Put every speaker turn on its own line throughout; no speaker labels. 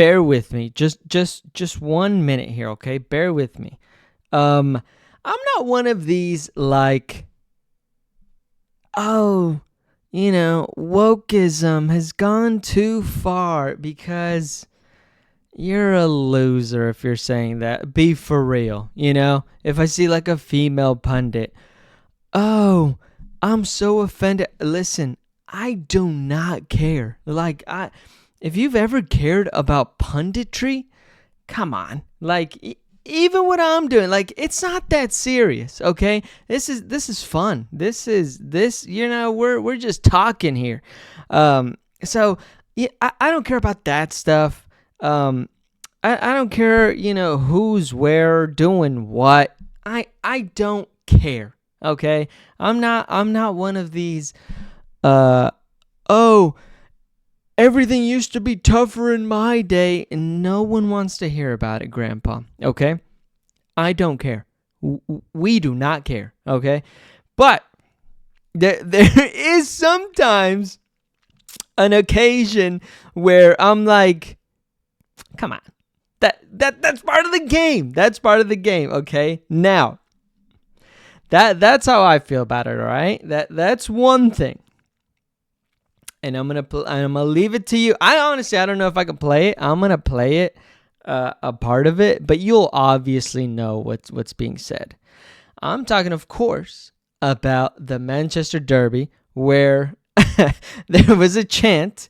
bear with me. Just 1 minute here, okay? Bear with me. I'm not one of these like, oh, wokeism has gone too far because you're a loser if you're saying that. Be for real, If I see like a female pundit, oh, I'm so offended. Listen, I do not care. Like, if you've ever cared about punditry, come on. Like, even what I'm doing, like, it's not that serious, okay? This is fun. We're just talking here. So yeah, I don't care about that stuff. I don't care, who's where doing what. I don't care. Okay? I'm not one of these oh, everything used to be tougher in my day, and no one wants to hear about it, Grandpa. Okay? I don't care. We do not care. Okay? But there is sometimes an occasion where I'm like, come on. That's part of the game. That's part of the game, okay? Now, that's how I feel about it, all right? That's one thing. And I'm gonna leave it to you. I don't know if I can play it. I'm gonna play it, a part of it, but you'll obviously know what's being said. I'm talking, of course, about the Manchester Derby, where there was a chant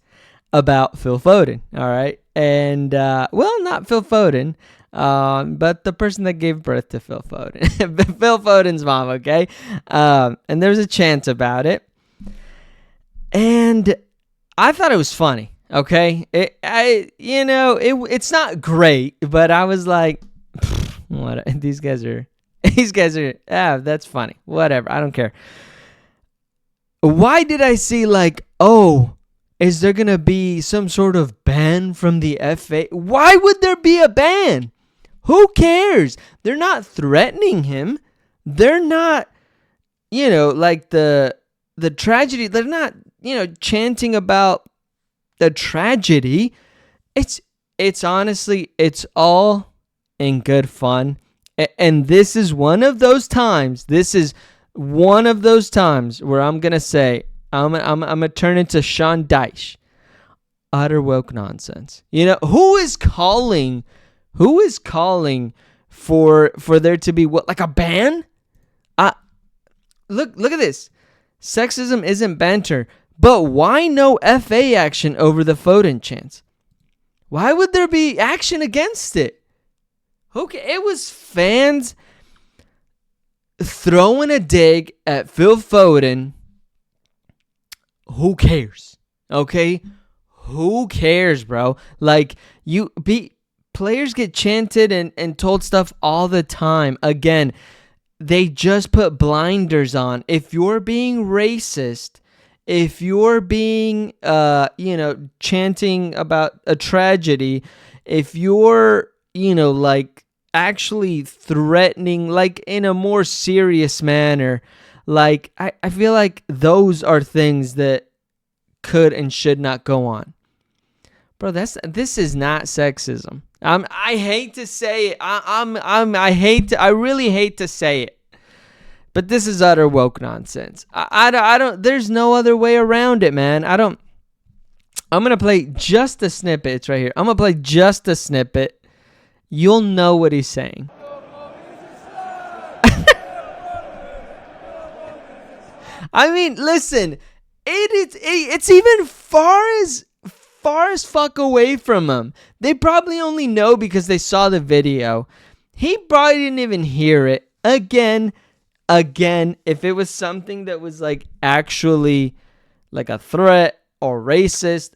about Phil Foden. All right, and not Phil Foden, but the person that gave birth to Phil Foden, Phil Foden's mom. Okay, and there was a chant about it. And I thought it was funny, okay? It's not great, but I was like, what? These guys are, that's funny. Whatever, I don't care. Why did I see like, oh, is there going to be some sort of ban from the FA? Why would there be a ban? Who cares? They're not threatening him. They're not, like the tragedy. They're not, chanting about the tragedy. It's honestly, it's all in good fun. And this is one of those times. This is one of those times where I'm going to say, I'm going to turn into Sean Dyche. Utter woke nonsense. Who is calling for there to be what, like a ban? Look at this. Sexism isn't banter. But why no FA action over the Foden chants? Why would there be action against it? Okay, it was fans throwing a dig at Phil Foden. Who cares? Okay? Who cares, bro? Like, players get chanted and told stuff all the time. Again, they just put blinders on. If you're being racist, if you're being, chanting about a tragedy, if you're, like actually threatening, like in a more serious manner, like I feel like those are things that could and should not go on. Bro, this is not sexism. I hate to say it. I really hate to say it. But this is utter woke nonsense. I don't, there's no other way around it, man. I'm going to play just a snippet. It's right here. I'm going to play just a snippet. You'll know what he's saying. I mean, listen, it's even far as fuck away from him. They probably only know because they saw the video. He probably didn't even hear it. Again, if it was something that was like actually like a threat or racist,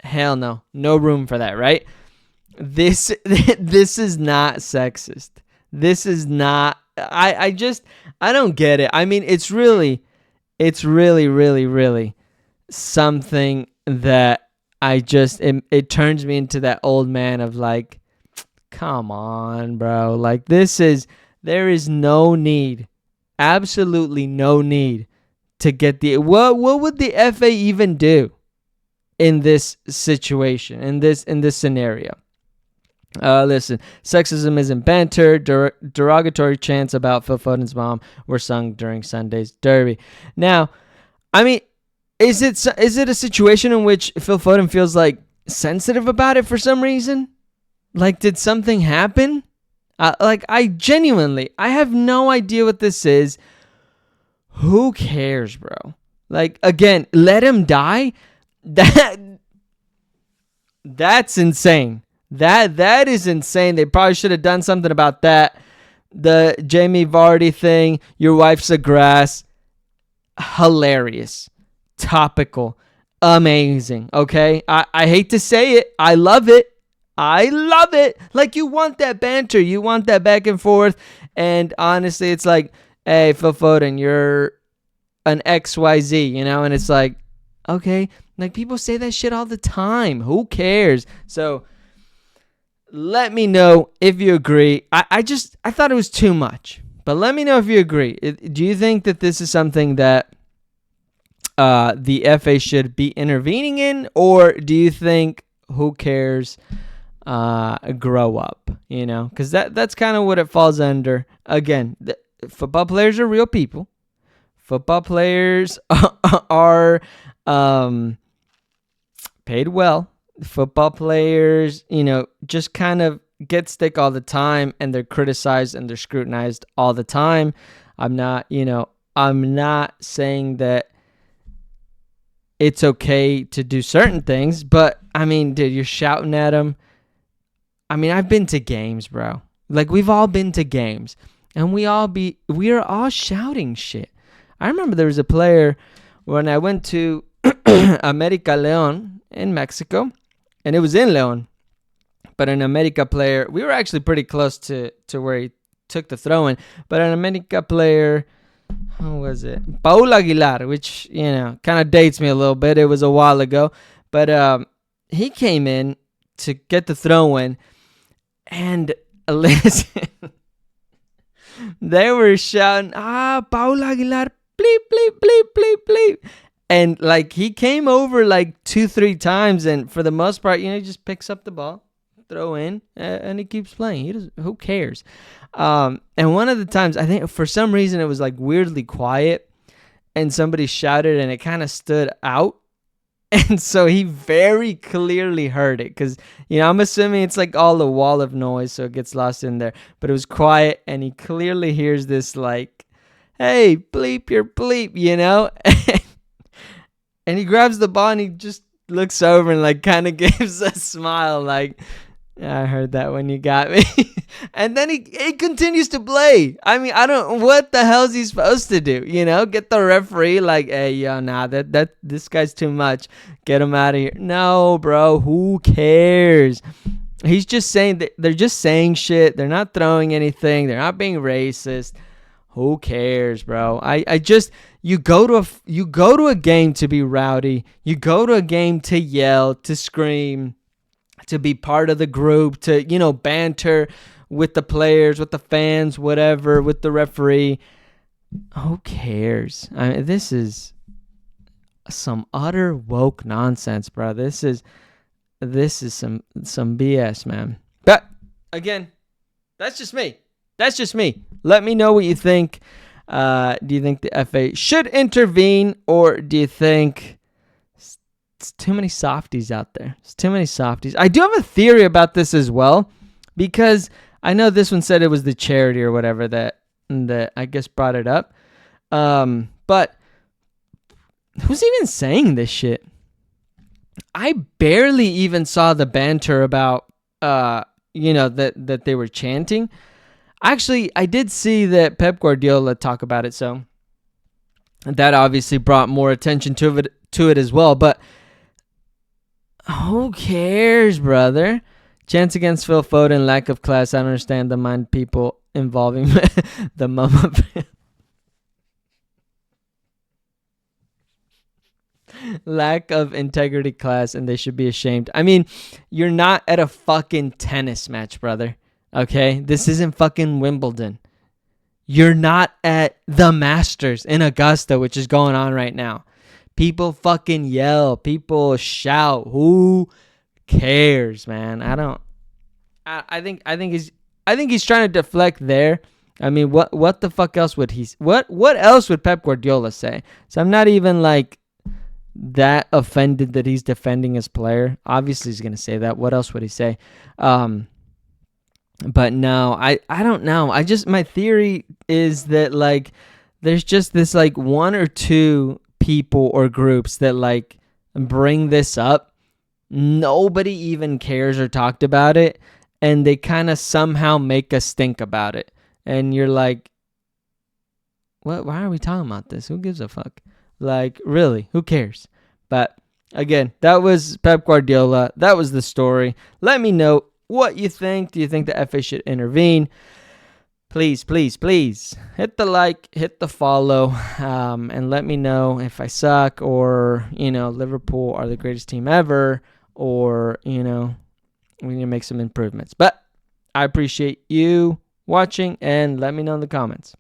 hell no. No room for that, right? This is not sexist. This is not, I don't get it. I mean, it's really, really something that it turns me into that old man of like, come on, bro. Like there is no need. Absolutely no need to get what would the FA even do? in this situation, in this scenario. Listen, sexism isn't banter. Derogatory chants about Phil Foden's mom were sung during Sunday's derby. Now, I mean, is it a situation in which Phil Foden feels like sensitive about it for some reason? Like, did something happen? I genuinely, I have no idea what this is. Who cares, bro? Like, again, let him die. That's insane. That is insane. They probably should have done something about that. The Jamie Vardy thing, your wife's a grass. Hilarious. Topical. Amazing. Okay? I hate to say it. I love it. Like, you want that banter. You want that back and forth. And honestly, it's like, hey, Phil Foden, you're an XYZ, you know? And it's like, okay. Like, people say that shit all the time. Who cares? So, let me know if you agree. I thought it was too much. But let me know if you agree. Do you think that this is something that the FA should be intervening in? Or do you think, who cares, grow up? You know? Because that's kind of what it falls under. Again, football players are real people. Football players are paid well. Football players, you know, just kind of get stick all the time, and they're criticized and they're scrutinized all the time. I'm not saying that it's okay to do certain things, but I mean, dude, you're shouting at them. I mean, I've been to games, bro. Like, we've all been to games, and we are all shouting shit. I remember there was a player when I went to America León in Mexico. And it was in León. But an America player, we were actually pretty close to where he took the throw-in. But an America player, who was it? Paul Aguilar, which, you know, kind of dates me a little bit. It was a while ago. But he came in to get the throw-in. And listen, they were shouting, Paul Aguilar, bleep, bleep, bleep, bleep, bleep. And, like, he came over, like, 2-3 times, and for the most part, you know, he just picks up the ball, throw in, and he keeps playing. Who cares? And one of the times, I think for some reason, it was, like, weirdly quiet, and somebody shouted, and it kind of stood out. And so he very clearly heard it, because, you know, I'm assuming it's, like, all a wall of noise, so it gets lost in there. But it was quiet, and he clearly hears this, like, hey, bleep your bleep, you know? And he grabs the ball and he just looks over and, like, kind of gives a smile, like, I heard that when you got me. And then he continues to play. I mean, what the hell is he supposed to do? You know, get the referee, like, hey, yo, nah, this guy's too much. Get him out of here. No, bro, who cares? He's just saying that they're just saying shit. They're not throwing anything. They're not being racist. Who cares, bro? You go to a game to be rowdy. You go to a game to yell, to scream, to be part of the group, to, you know, banter with the players, with the fans, whatever, with the referee. Who cares? I mean, this is some utter woke nonsense, bro. This is some BS, man. But again, that's just me. Let me know what you think. Do you think the FA should intervene, or do you think it's too many softies out there? It's too many softies. I do have a theory about this as well, because I know this one said it was the charity or whatever that I guess brought it up. But who's even saying this shit? I barely even saw the banter about you know, that they were chanting. Actually, I did see that Pep Guardiola talk about it, so that obviously brought more attention to it as well. But who cares, brother? Chance against Phil Foden, lack of class. I don't understand the mind people involving the mama. Lack of integrity, class, and they should be ashamed. I mean, you're not at a fucking tennis match, brother. Okay? This isn't fucking Wimbledon. You're not at the Masters in Augusta, which is going on right now. People fucking yell. People shout. Who cares, man? I think he's trying to deflect there. I mean, what the fuck else would what else would Pep Guardiola say? So I'm not even like that offended that he's defending his player. Obviously he's gonna say that. What else would he say? But no, I don't know. My theory is that like there's just this like one or two people or groups that like bring this up. Nobody even cares or talked about it, and they kind of somehow make us think about it. And you're like, what? Why are we talking about this? Who gives a fuck? Like, really? Who cares? But again, that was Pep Guardiola. That was the story. Let me know what you think. Do you think the FA should intervene? Please, please, please hit the like, hit the follow, and let me know if I suck or, Liverpool are the greatest team ever or, we need to make some improvements. But I appreciate you watching and let me know in the comments.